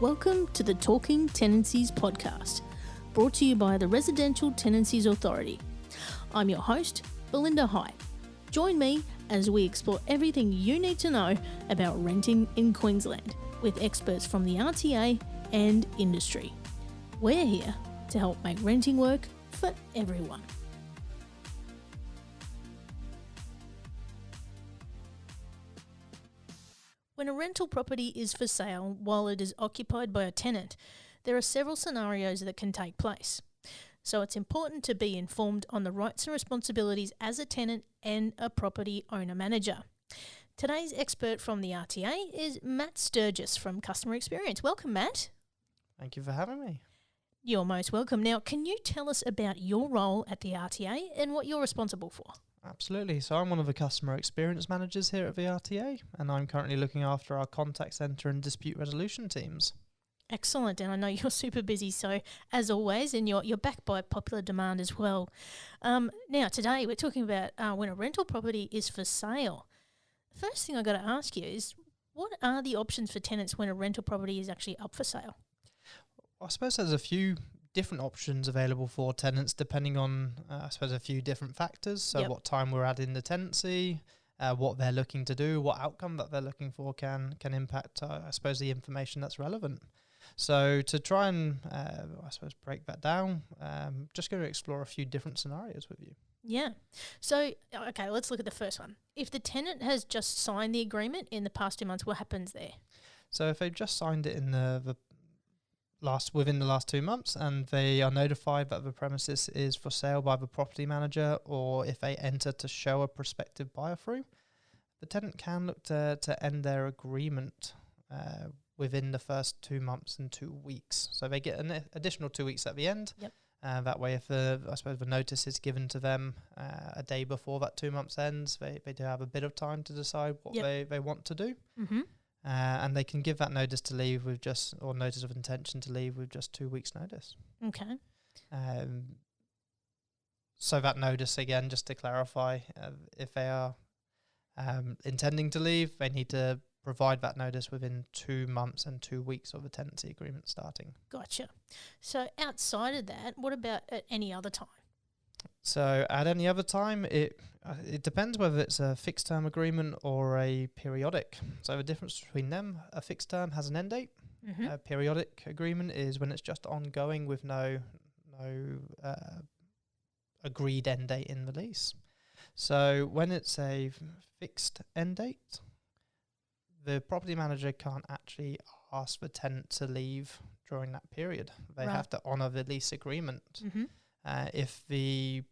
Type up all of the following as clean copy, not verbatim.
Welcome to the Talking Tenancies podcast, brought to you by the Residential Tenancies Authority. I'm your host, Belinda High. Join me as we explore everything you need to know about renting in Queensland with experts from the RTA and industry. We're here to help make renting work for everyone. When a rental property is for sale while it is occupied by a tenant, there are several scenarios that can take place. So it's important to be informed on the rights and responsibilities as a tenant and a property owner-manager. Today's expert from the RTA is Matt Sturgess from Customer Experience. Welcome, Matt. Thank you for having me. You're most welcome. Now, can you tell us about your role at the RTA and what you're responsible for? Absolutely. So I'm one of the customer experience managers here at the RTA, and I'm currently looking after our contact centre and dispute resolution teams. Excellent, and I know you're super busy, so as always, and you're backed by popular demand as well. Now, today we're talking about when a rental property is for sale. The first thing I got to ask you is, what are the options for tenants when a rental property is actually up for sale? I suppose there's a few different options available for tenants depending on, a few different factors. So what time we're at in the tenancy, what they're looking to do, what outcome that they're looking for can impact, the information that's relevant. So to try and, break that down, just going to explore a few different scenarios with you. Yeah. So, okay, let's look at the first one. If the tenant has just signed the agreement in the past 2 months, what happens there? So if they've just signed it in within the last 2 months and they are notified that the premises is for sale by the property manager, or if they enter to show a prospective buyer through, the tenant can look to end their agreement within the first 2 months and 2 weeks. So they get an additional 2 weeks at the end. Yep. That way, if the notice is given to them a day before that 2 months ends, they do have a bit of time to decide what they want to do. Mm-hmm. And they can give that notice to leave or notice of intention to leave with just 2 weeks' notice. Okay. So that notice, again, just to clarify, if they are intending to leave, they need to provide that notice within 2 months and 2 weeks of the tenancy agreement starting. Gotcha. So outside of that, what about at any other time? So at any other time, it depends whether it's a fixed term agreement or a periodic. So the difference between them, a fixed term has an end date. Mm-hmm. A periodic agreement is when it's just ongoing with no agreed end date in the lease. So when it's a fixed end date, the property manager can't actually ask the tenant to leave during that period. They have to honour the lease agreement. Mm-hmm. If the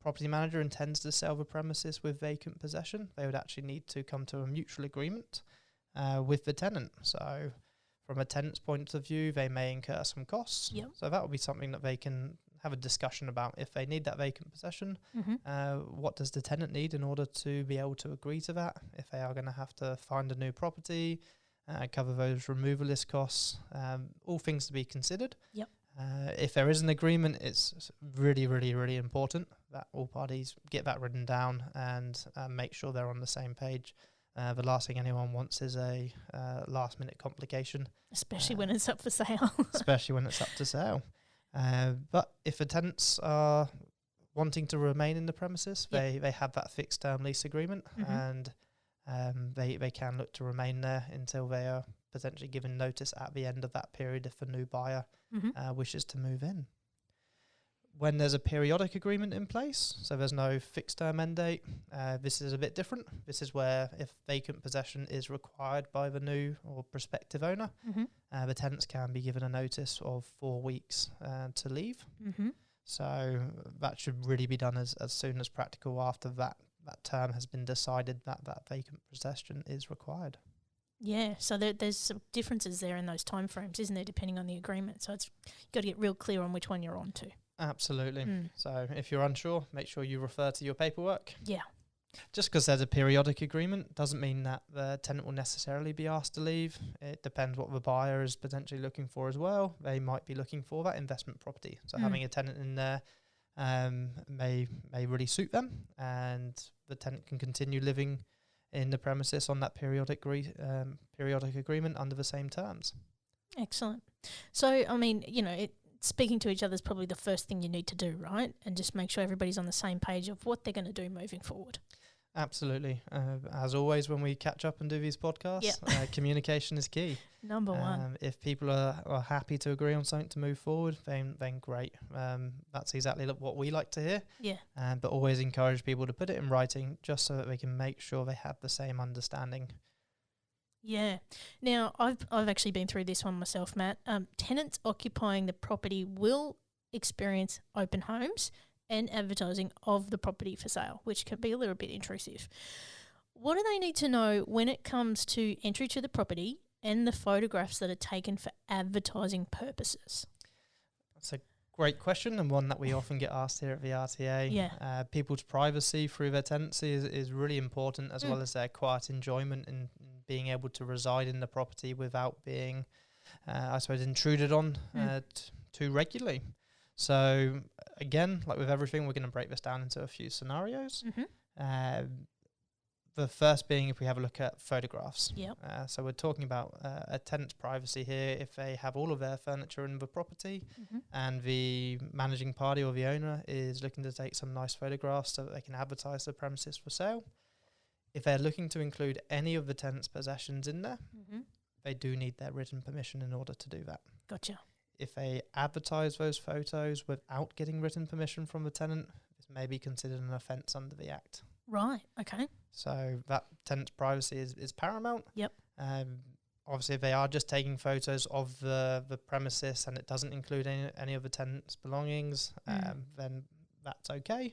property manager intends to sell the premises with vacant possession, they would actually need to come to a mutual agreement with the tenant. So from a tenant's point of view, they may incur some costs. Yep. So that would be something that they can have a discussion about. If they need that vacant possession, what does the tenant need in order to be able to agree to that? If they are going to have to find a new property, cover those removal list costs, all things to be considered. Yep. If there is an agreement, it's really, really, really important that all parties get that written down and make sure they're on the same page. The last thing anyone wants is a last-minute complication. Especially when it's up for sale. Especially when it's up to sale. But if the tenants are wanting to remain in the premises, they have that fixed-term lease agreement, and they can look to remain there until they are potentially given notice at the end of that period if a new buyer wishes to move in. When there's a periodic agreement in place, so there's no fixed term end date, this is a bit different. This is where if vacant possession is required by the new or prospective owner, the tenants can be given a notice of 4 weeks to leave. So that should really be done as soon as practical after that term has been decided that vacant possession is required. Yeah, so there's some differences there in those timeframes, isn't there, depending on the agreement? So you've got to get real clear on which one you're on to. Absolutely. So if you're unsure, make sure you refer to your paperwork. Yeah. Just because there's a periodic agreement doesn't mean that the tenant will necessarily be asked to leave. It depends what the buyer is potentially looking for as well. They might be looking for that investment property. So having a tenant in there may really suit them, and the tenant can continue living in the premises on that periodic agreement under the same terms. Excellent. So, I mean, speaking to each other is probably the first thing you need to do, right? And just make sure everybody's on the same page of what they're going to do moving forward. Absolutely. As always, when we catch up and do these podcasts, communication is key. Number one. If people are happy to agree on something to move forward, then great. That's exactly what we like to hear. Yeah. But always encourage people to put it in writing just so that they can make sure they have the same understanding. Yeah. Now, I've actually been through this one myself, Matt. Tenants occupying the property will experience open homes and advertising of the property for sale, which can be a little bit intrusive. What do they need to know when it comes to entry to the property and the photographs that are taken for advertising purposes? That's a great question, and one that we often get asked here at the RTA. Yeah. People's privacy through their tenancy is really important, as well as their quiet enjoyment in being able to reside in the property without being, intruded on too regularly. So again, like with everything, we're going to break this down into a few scenarios. The first being if we have a look at photographs. Yep. So we're talking about a tenant's privacy here. If they have all of their furniture in the property and the managing party or the owner is looking to take some nice photographs so that they can advertise the premises for sale. If they're looking to include any of the tenant's possessions in there, they do need their written permission in order to do that. Gotcha. If they advertise those photos without getting written permission from the tenant, this may be considered an offence under the Act. Right, okay. So that tenant's privacy is paramount. Yep. Obviously, if they are just taking photos of the premises and it doesn't include any of the tenant's belongings, then that's okay.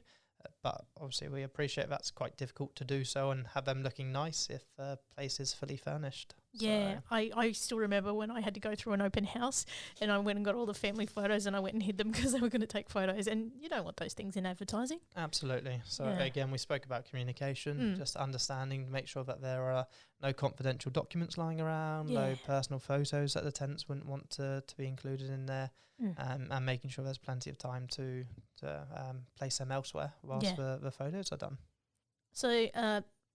But obviously, we appreciate that's quite difficult to do so and have them looking nice if the place is fully furnished. Yeah, So I still remember when I had to go through an open house and I went and got all the family photos and I went and hid them because they were going to take photos, and you don't want those things in advertising. Absolutely. So again, we spoke about communication, just understanding, make sure that there are no confidential documents lying around, no personal photos that the tenants wouldn't want to be included in there, and making sure there's plenty of time to place them elsewhere whilst the photos are done. So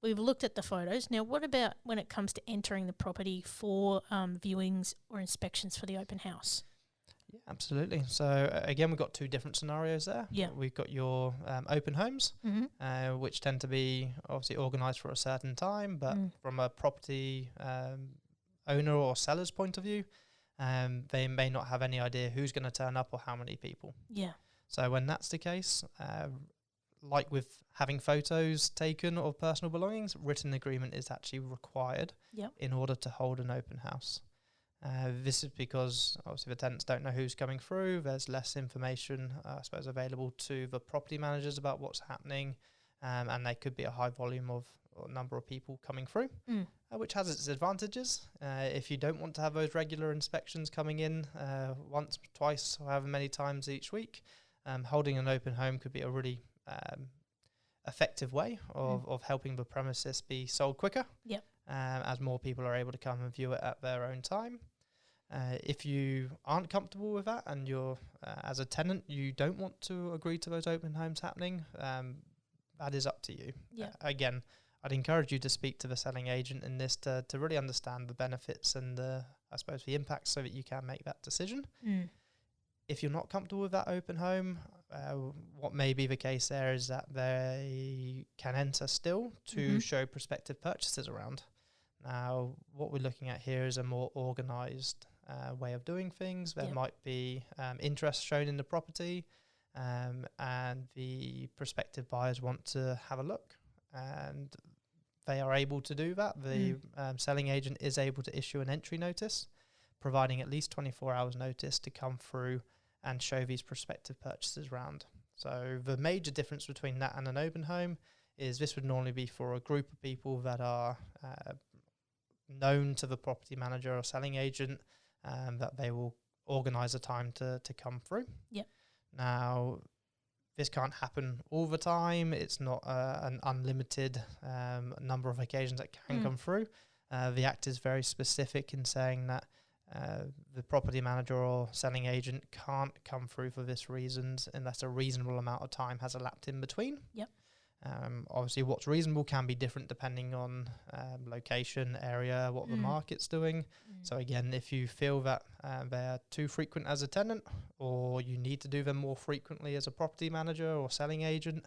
we've looked at the photos. Now, what about when it comes to entering the property for viewings or inspections for the open house? Yeah, absolutely. So again, we've got two different scenarios there. Yeah. We've got your open homes, which tend to be obviously organised for a certain time, but from a property owner or seller's point of view, they may not have any idea who's going to turn up or how many people. Yeah. So when that's the case, like with having photos taken of personal belongings, written agreement is actually required in order to hold an open house. This is because obviously the tenants don't know who's coming through. There's less information, available to the property managers about what's happening, and there could be a high volume of or number of people coming through, which has its advantages. If you don't want to have those regular inspections coming in once, twice, or however many times each week, holding an open home could be a really effective way of helping the premises be sold quicker. Yep. As more people are able to come and view it at their own time. If you aren't comfortable with that and you're, as a tenant, you don't want to agree to those open homes happening, that is up to you. Again, I'd encourage you to speak to the selling agent in this to really understand the benefits and the impacts so that you can make that decision. If you're not comfortable with that open home, what may be the case there is that they can enter still to show prospective purchasers around. Now, what we're looking at here is a more organised way of doing things. There might be interest shown in the property, and the prospective buyers want to have a look, and they are able to do that. The selling agent is able to issue an entry notice, providing at least 24 hours notice to come through and show these prospective purchasers around. So the major difference between that and an open home is this would normally be for a group of people that are known to the property manager or selling agent, that they will organise a time to come through. Yep. Now, this can't happen all the time. It's not an unlimited number of occasions that can come through. The Act is very specific in saying that the property manager or selling agent can't come through for this reasons unless a reasonable amount of time has elapsed in between. Yep. Obviously, what's reasonable can be different depending on location, area, what the market's doing. So again, if you feel that they're too frequent as a tenant, or you need to do them more frequently as a property manager or selling agent,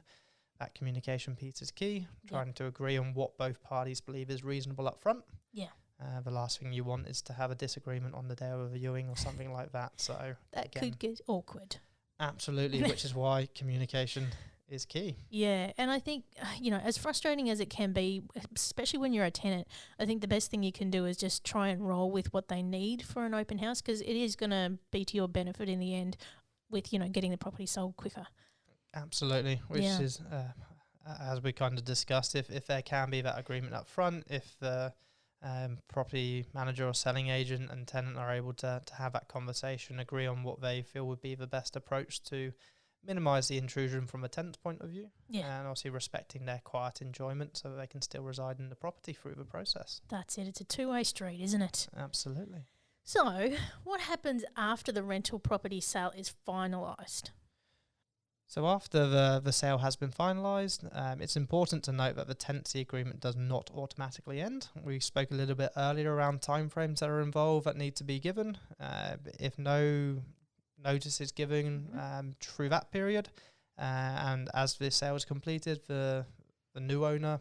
that communication piece is key. Trying to agree on what both parties believe is reasonable up front. Yeah. The last thing you want is to have a disagreement on the day of a viewing or something like that. So that could get awkward. Absolutely, which is why communication is key. Yeah, and I think, as frustrating as it can be, especially when you're a tenant, I think the best thing you can do is just try and roll with what they need for an open house, because it is going to be to your benefit in the end with, getting the property sold quicker. Absolutely, which is, as we kind of discussed, if there can be that agreement up front, if the property manager or selling agent and tenant are able to have that conversation, agree on what they feel would be the best approach to minimise the intrusion from a tenant's point of view, and obviously respecting their quiet enjoyment so that they can still reside in the property through the process. That's it. It's a two-way street, isn't it? Absolutely. So, what happens after the rental property sale is finalised? So after the sale has been finalised, it's important to note that the tenancy agreement does not automatically end. We spoke a little bit earlier around timeframes that are involved that need to be given. If no notice is given through that period, and as the sale is completed, the new owner,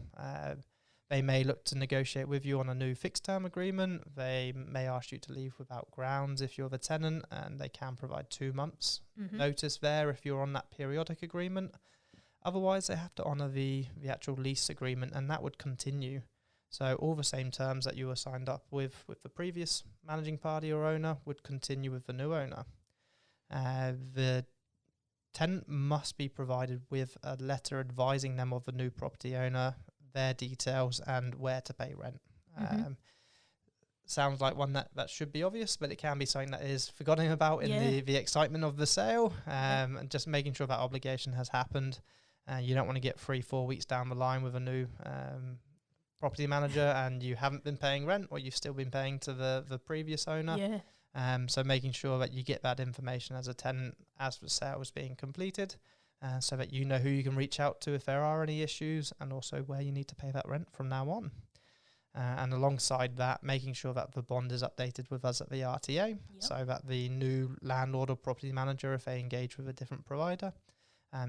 they may look to negotiate with you on a new fixed term agreement. They may ask you to leave without grounds if you're the tenant, and they can provide 2 months notice there if you're on that periodic agreement. Otherwise, they have to honour the actual lease agreement, and that would continue. So all the same terms that you were signed up with the previous managing party or owner would continue with the new owner. The tenant must be provided with a letter advising them of the new property owner, their details, and where to pay rent. Sounds like one that should be obvious, but it can be something that is forgotten about in the excitement of the sale, and just making sure that obligation has happened. You don't want to get 3-4 weeks down the line with a new property manager and you haven't been paying rent, or you've still been paying to the previous owner. So making sure that you get that information as a tenant as the sale is being completed, so that you know who you can reach out to if there are any issues, and also where you need to pay that rent from now on. And alongside that, making sure that the bond is updated with us at the RTA, so that the new landlord or property manager, if they engage with a different provider,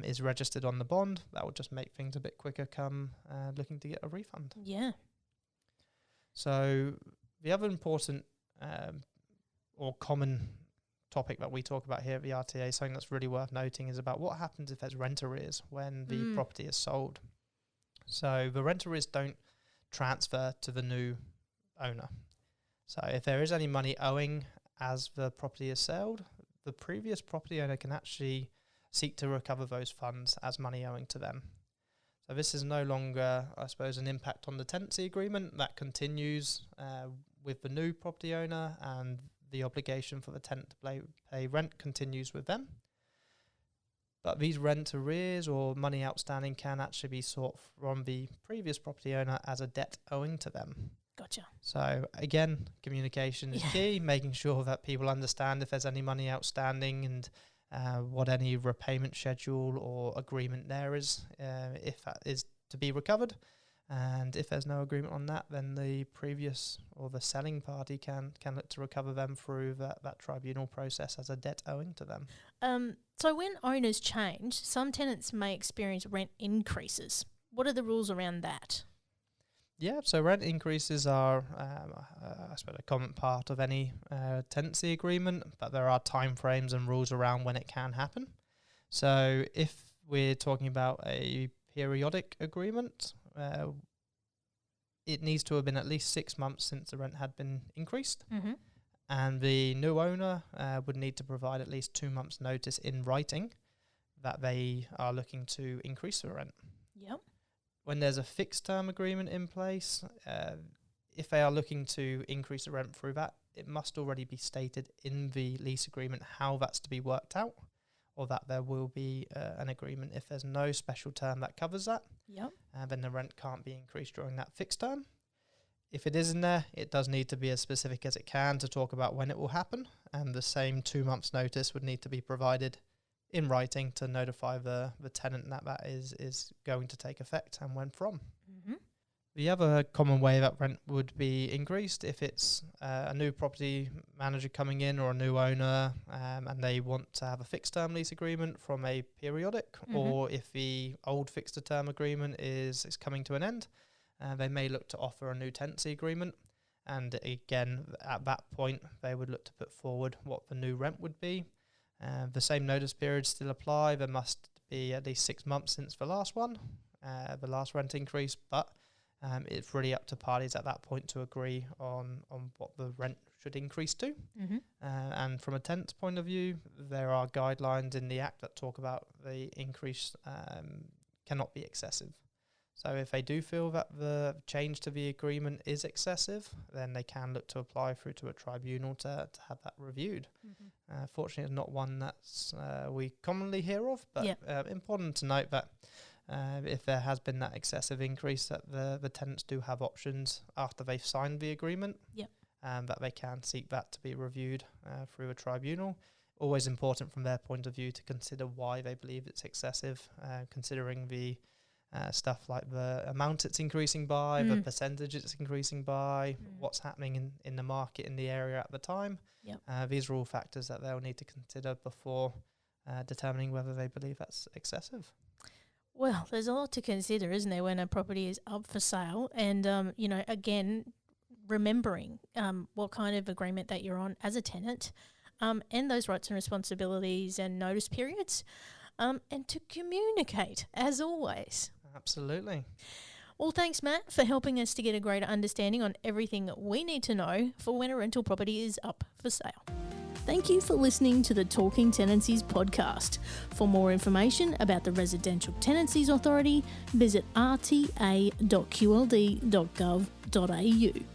is registered on the bond. That will just make things a bit quicker come looking to get a refund. So the other important or common topic that we talk about here at the RTA, something that's really worth noting, is about what happens if there's rent arrears when the property is sold. So the rent arrears don't transfer to the new owner. So if there is any money owing as the property is sold, the previous property owner can actually seek to recover those funds as money owing to them. So this is no longer, I suppose, an impact on the tenancy agreement. That continues with the new property owner, and the obligation for the tenant to pay rent continues with them. But these rent arrears or money outstanding can actually be sought from the previous property owner as a debt owing to them. Gotcha. So again, communication is key, making sure that people understand if there's any money outstanding and what any repayment schedule or agreement there is, if that is to be recovered. And if there's no agreement on that, then the previous or the selling party can look to recover them through that tribunal process as a debt owing to them. So when owners change, some tenants may experience rent increases. What are the rules around that? Yeah, so rent increases are, I suppose, a common part of any tenancy agreement, but there are timeframes and rules around when it can happen. So if we're talking about a periodic agreement, it needs to have been at least 6 months since the rent had been increased. And the new owner would need to provide at least 2 months' notice in writing that they are looking to increase the rent. When there's a fixed term agreement in place, if they are looking to increase the rent through that, it must already be stated in the lease agreement how that's to be worked out, or that there will be an agreement. If there's no special term that covers that, then the rent can't be increased during that fixed term. If it is in there, it does need to be as specific as it can to talk about when it will happen, and the same 2 months notice would need to be provided in writing to notify the tenant that is going to take effect and when from. Mm-hmm. The other common way that rent would be increased if it's a new property manager coming in or a new owner, and they want to have a fixed term lease agreement from a periodic, or if the old fixed term agreement is coming to an end, they may look to offer a new tenancy agreement. And again, at that point, they would look to put forward what the new rent would be. The same notice periods still apply. There must be at least 6 months since the last one, the last rent increase, but it's really up to parties at that point to agree on what the rent should increase to. Mm-hmm. And from a tenant's point of view, there are guidelines in the Act that talk about the increase cannot be excessive. So if they do feel that the change to the agreement is excessive, then they can look to apply through to a tribunal to have that reviewed. Mm-hmm. Fortunately, it's not one that's we commonly hear of, but important to note that if there has been that excessive increase, that the tenants do have options after they've signed the agreement, that they can seek that to be reviewed through a tribunal. Always important from their point of view to consider why they believe it's excessive, considering the stuff like the amount it's increasing by, the percentage it's increasing by, what's happening in the market in the area at the time. These are all factors that they'll need to consider before determining whether they believe that's excessive. Well, there's a lot to consider, isn't there, when a property is up for sale? And, again, remembering what kind of agreement that you're on as a tenant, and those rights and responsibilities and notice periods, and to communicate, as always. Absolutely. Well, thanks, Matt, for helping us to get a greater understanding on everything we need to know for when a rental property is up for sale. Thank you for listening to the Talking Tenancies podcast. For more information about the Residential Tenancies Authority, visit rta.qld.gov.au.